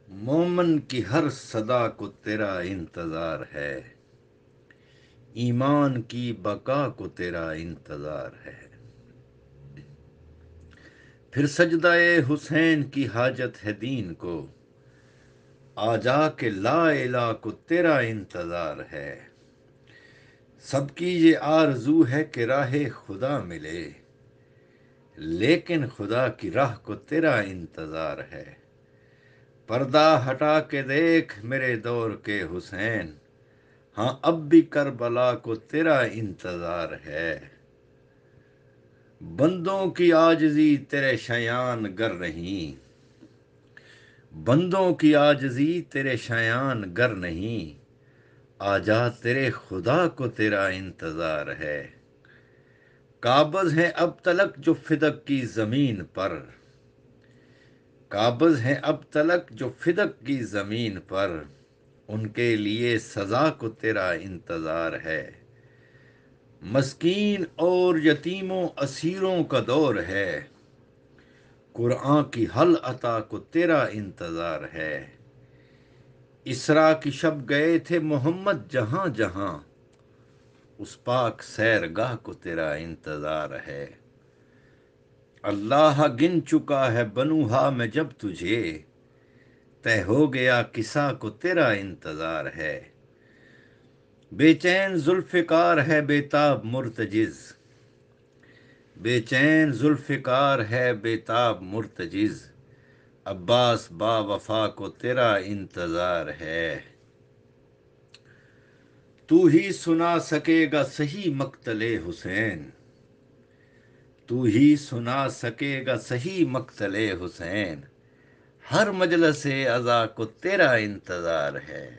مومن کی ہر صدا کو تیرا انتظار ہے، ایمان کی بقا کو تیرا انتظار ہے۔ پھر سجدہ حسین کی حاجت ہے دین کو، آ جا کے لا الہ کو تیرا انتظار ہے۔ سب کی یہ آرزو ہے کہ راہ خدا ملے، لیکن خدا کی راہ کو تیرا انتظار ہے۔ پردہ ہٹا کے دیکھ میرے دور کے حسین، ہاں اب بھی کربلا کو تیرا انتظار ہے۔ بندوں کی عاجزی تیرے شایان گر نہیں، بندوں کی عاجزی تیرے شایان گر نہیں، آجا تیرے خدا کو تیرا انتظار ہے۔ قابض ہیں اب تلک جو فدق کی زمین پر، قابض ہیں اب تلک جو فدق کی زمین پر، ان کے لیے سزا کو تیرا انتظار ہے۔ مسکین اور یتیموں اسیروں کا دور ہے، قرآن کی حل عطا کو تیرا انتظار ہے۔ اسرا کی شب گئے تھے محمد جہاں جہاں، اس پاک سیرگاہ کو تیرا انتظار ہے۔ اللہ گن چکا ہے بنوہا میں جب تجھے، طے ہو گیا قصہ کو تیرا انتظار ہے۔ بے چین ذوالفقار ہے بےتاب مرتجز، بے چین ذوالفقار ہے بےتاب مرتجز، عباس با وفا کو تیرا انتظار ہے۔ تو ہی سنا سکے گا صحیح مقتل حسین، تو ہی سنا سکے گا صحیح مقتل حسین، ہر مجلس عزا کو تیرا انتظار ہے۔